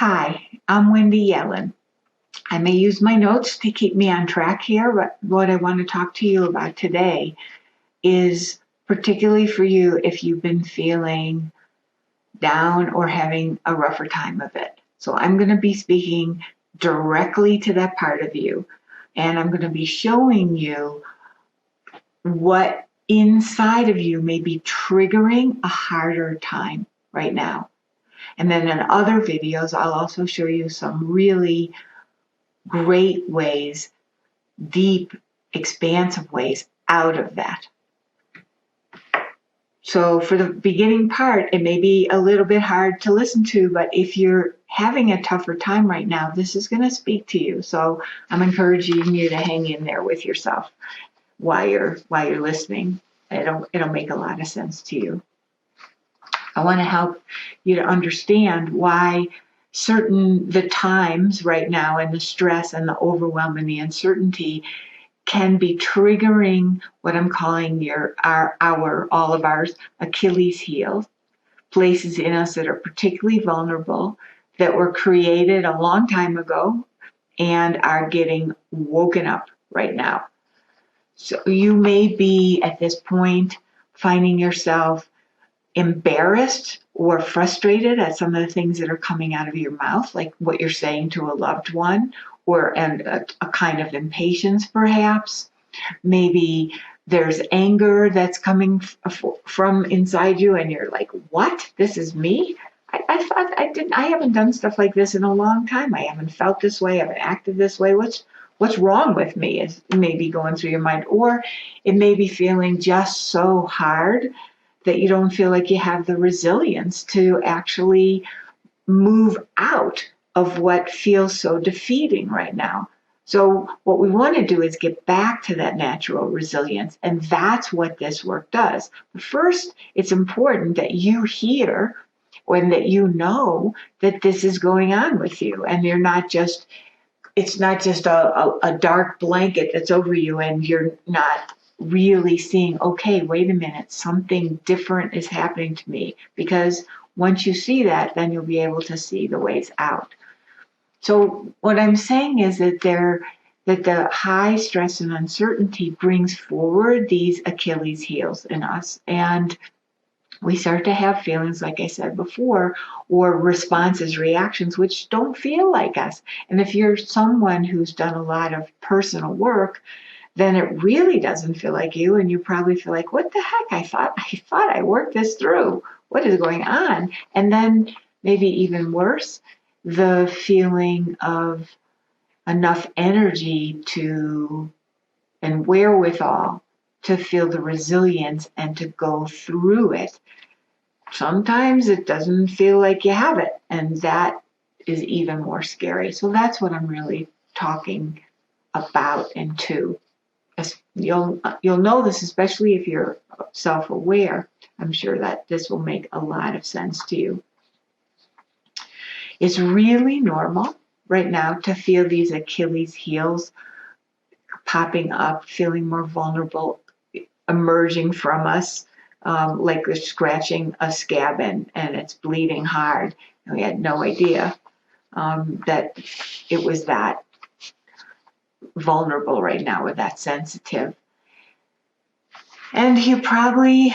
Hi, I'm Wendy Yellen. I may use my notes to keep me on track here, but what I want to talk to you about today is particularly for you if you've been feeling down or having a rougher time of it. So I'm going to be speaking directly to that part of you, and I'm going to be showing you what inside of you may be triggering a harder time right now. And then in other videos, I'll also show you some really great ways, deep, expansive ways out of that. So for the beginning part, it may be a little bit hard to listen to, but if you're having a tougher time right now, this is going to speak to you. So I'm encouraging you to hang in there with yourself while you're listening. It'll make a lot of sense to you. I want to help you to understand why the times right now and the stress and the overwhelm and the uncertainty can be triggering what I'm calling all of ours Achilles heels, places in us that are particularly vulnerable, that were created a long time ago and are getting woken up right now. So you may be at this point finding yourself embarrassed or frustrated at some of the things that are coming out of your mouth, like what you're saying to a loved one, or a kind of impatience perhaps. Maybe there's anger that's coming from inside you and you're like, what? This is me? I haven't done stuff like this in a long time. I haven't felt this way. I haven't acted this way. What's wrong with me is maybe going through your mind. Or it may be feeling just so hard that you don't feel like you have the resilience to actually move out of what feels so defeating right now. So what we want to do is get back to that natural resilience, and that's what this work does. But first, it's important that you hear and that you know that this is going on with you, and it's not just a dark blanket that's over you and you're not really seeing, okay, wait a minute, something different is happening to me. Because once you see that, then you'll be able to see the ways out. So what I'm saying is that the high stress and uncertainty brings forward these Achilles heels in us. And we start to have feelings, like I said before, or responses, reactions, which don't feel like us. And if you're someone who's done a lot of personal work, then it really doesn't feel like you, and you probably feel like, what the heck? I thought I worked this through. What is going on? And then maybe even worse, the feeling of enough energy and wherewithal to feel the resilience and to go through it. Sometimes it doesn't feel like you have it, and that is even more scary. So that's what I'm really talking about and to. You'll know this, especially if you're self-aware. I'm sure that this will make a lot of sense to you. It's really normal right now to feel these Achilles heels popping up, feeling more vulnerable, emerging from us, like we're scratching a scab and it's bleeding hard. And we had no idea that it was that vulnerable right now, or that sensitive. And you probably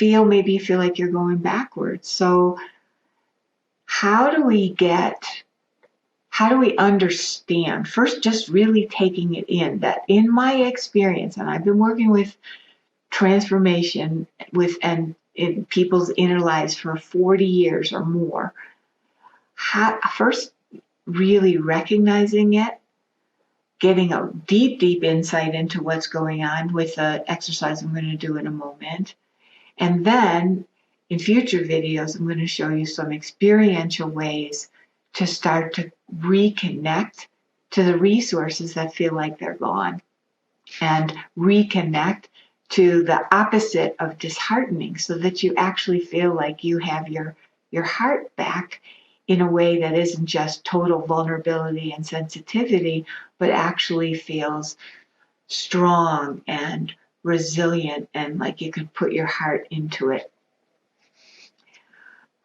maybe you feel like you're going backwards. So how do we understand? First, just really taking it in, that in my experience, and I've been working with transformation in people's inner lives for 40 years or more. First, really recognizing it, getting a deep, deep insight into what's going on with the exercise I'm going to do in a moment. And then in future videos, I'm going to show you some experiential ways to start to reconnect to the resources that feel like they're gone, and reconnect to the opposite of disheartening, so that you actually feel like you have your heart back in a way that isn't just total vulnerability and sensitivity, but actually feels strong and resilient and like you can put your heart into it.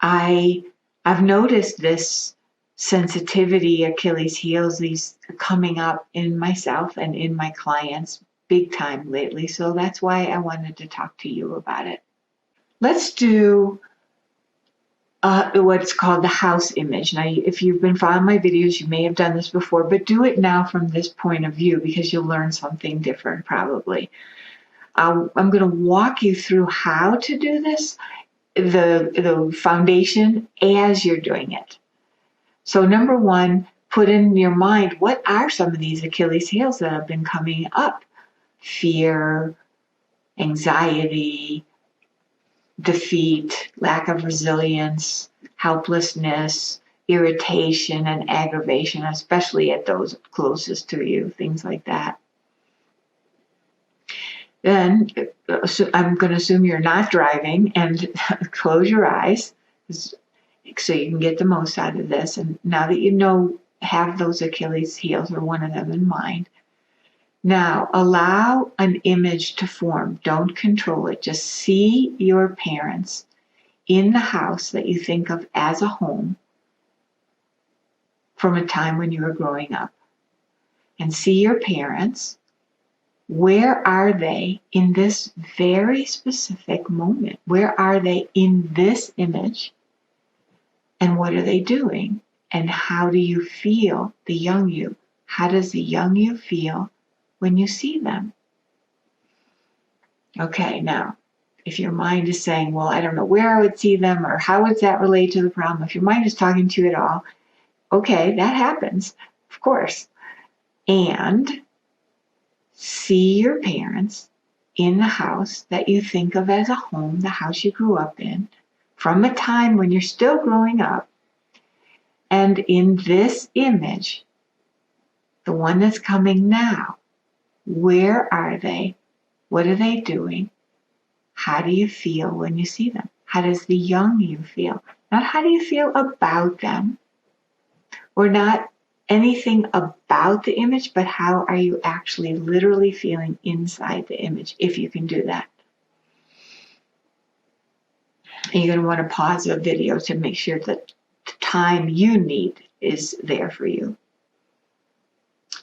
I've noticed this sensitivity Achilles heels, these coming up in myself and in my clients big time lately. So that's why I wanted to talk to you about it. Let's do what's called the house image. Now, if you've been following my videos, you may have done this before, but do it now from this point of view because you'll learn something different probably. I'm going to walk you through how to do this, the foundation as you're doing it. So number one, put in your mind, what are some of these Achilles heels that have been coming up? Fear, anxiety, defeat, lack of resilience, helplessness, irritation, and aggravation, especially at those closest to you, things like that. Then I'm going to assume you're not driving and close your eyes so you can get the most out of this. And now that you know, have those Achilles heels or one of them in mind, now allow an image to form. Don't control it. Just see your parents in the house that you think of as a home from a time when you were growing up. And see your parents. Where are they in this very specific moment? Where are they in this image? And what are they doing? And how do you feel, the young you? How does the young you feel when you see them? Okay, now, if your mind is saying, well, I don't know where I would see them or how would that relate to the problem, if your mind is talking to you at all, okay, that happens, of course. And see your parents in the house that you think of as a home, the house you grew up in, from a time when you're still growing up. And in this image, the one that's coming now, where are they? What are they doing? How do you feel when you see them? How does the young you feel? Not how do you feel about them, or not anything about the image, but how are you actually literally feeling inside the image, if you can do that. And you're going to want to pause the video to make sure that the time you need is there for you.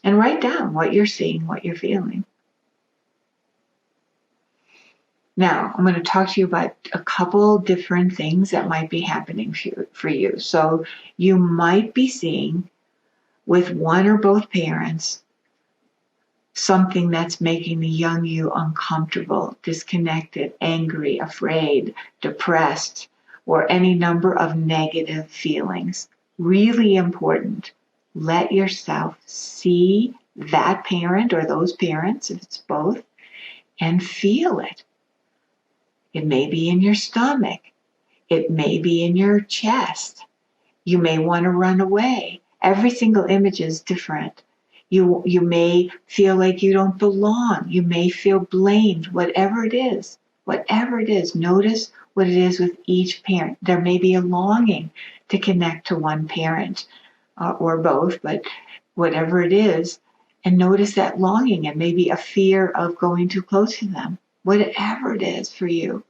And write down what you're seeing, what you're feeling. Now, I'm going to talk to you about a couple different things that might be happening for you. So you might be seeing with one or both parents something that's making the young you uncomfortable, disconnected, angry, afraid, depressed, or any number of negative feelings. Really important. Let yourself see that parent or those parents, if it's both, and feel it. It may be in your stomach. It may be in your chest. You may want to run away. Every single image is different. You may feel like you don't belong. You may feel blamed, whatever it is. Whatever it is, notice what it is with each parent. There may be a longing to connect to one parent or both, but whatever it is, and notice that longing and maybe a fear of going too close to them. Whatever it is for you.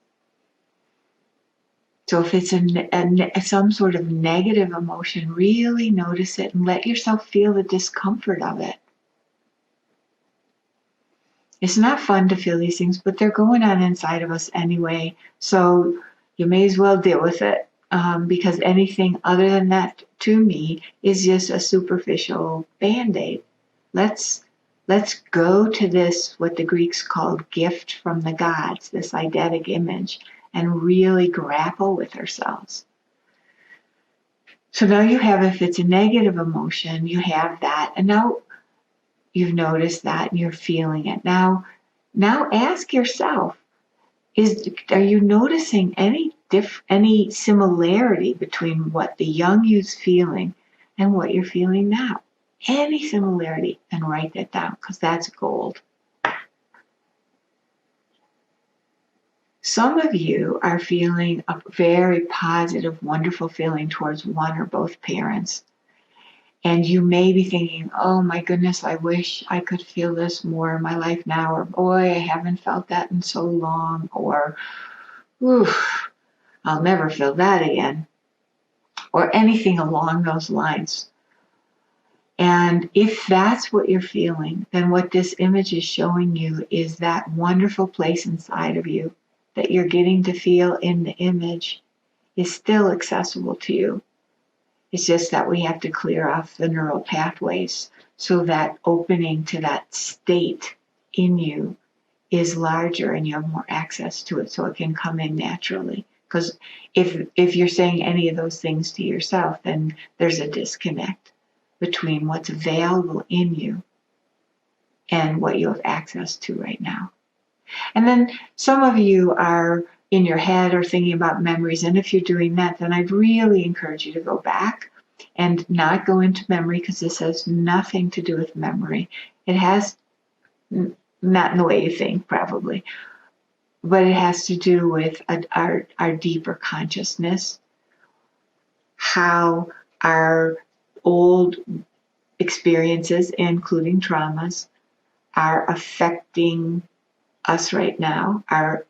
So if it's some sort of negative emotion, really notice it and let yourself feel the discomfort of it. It's not fun to feel these things, but they're going on inside of us anyway. So you may as well deal with it because anything other than that, to me, is just a superficial Band-Aid. Let's go to this, what the Greeks called gift from the gods, this eidetic image, and really grapple with ourselves. So now you have, if it's a negative emotion, you have that, and now you've noticed that and you're feeling it. Now ask yourself, are you noticing any similarity between what the young you's feeling and what you're feeling now? Any similarity, and write that down because that's gold. Some of you are feeling a very positive, wonderful feeling towards one or both parents. And you may be thinking, oh my goodness, I wish I could feel this more in my life now. Or boy, I haven't felt that in so long. Or, oof, I'll never feel that again. or anything along those lines. And if that's what you're feeling, then what this image is showing you is that wonderful place inside of you that you're getting to feel in the image is still accessible to you. It's just that we have to clear off the neural pathways so that opening to that state in you is larger and you have more access to it so it can come in naturally. Because if you're saying any of those things to yourself, then there's a disconnect between what's available in you and what you have access to right now. And then some of you are in your head or thinking about memories. And if you're doing that, then I'd really encourage you to go back and not go into memory, because this has nothing to do with memory. It has, not in the way you think probably, but it has to do with our deeper consciousness, how our old experiences, including traumas, are affecting us right now, are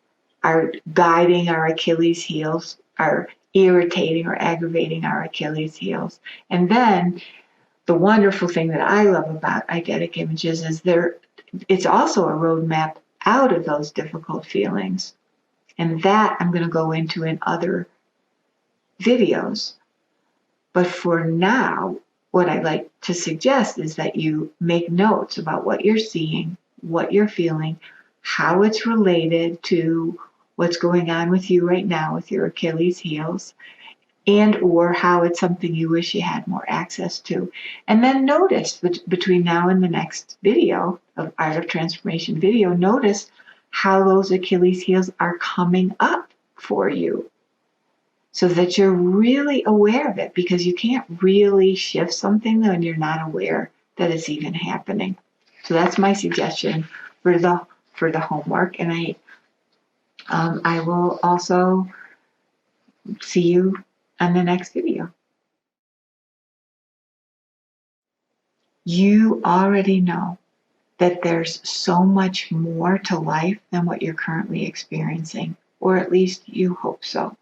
guiding our Achilles heels, are irritating or aggravating our Achilles heels. And then the wonderful thing that I love about eidetic images is it's also a roadmap out of those difficult feelings. And that I'm going to go into in other videos. But for now, what I'd like to suggest is that you make notes about what you're seeing, what you're feeling, how it's related to what's going on with you right now with your Achilles heels, and or how it's something you wish you had more access to. And then notice between now and the next video of Art of Transformation video, notice how those Achilles heels are coming up for you so that you're really aware of it, because you can't really shift something when you're not aware that it's even happening. So that's my suggestion for the homework. And I will also see you on the next video. You already know that there's so much more to life than what you're currently experiencing, or at least you hope so.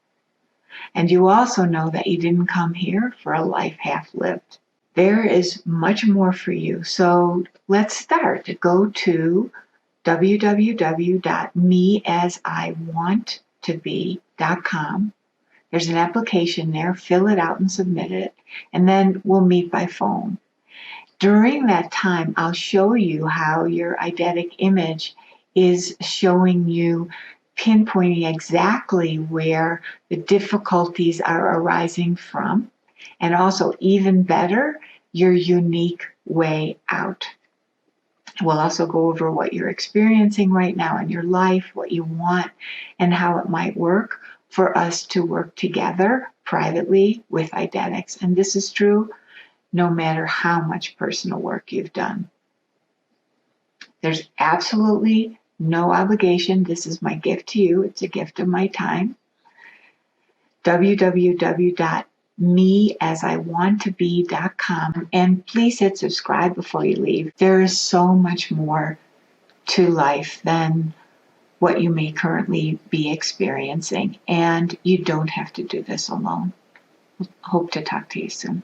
And you also know that you didn't come here for a life half lived. There is much more for you. So let's start. Go to www.measiwanttobe.com. There's an application there. Fill it out and submit it. And then we'll meet by phone. During that time, I'll show you how your eidetic image is showing you, pinpointing exactly where the difficulties are arising from, and also, even better, your unique way out. We'll also go over what you're experiencing right now in your life, what you want, and how it might work for us to work together privately with Eidetics. And this is true no matter how much personal work you've done. There's absolutely no obligation. This is my gift to you. It's a gift of my time. www.measiwanttobe.com, and please hit subscribe before you leave. There is so much more to life than what you may currently be experiencing, and you don't have to do this alone. Hope to talk to you soon.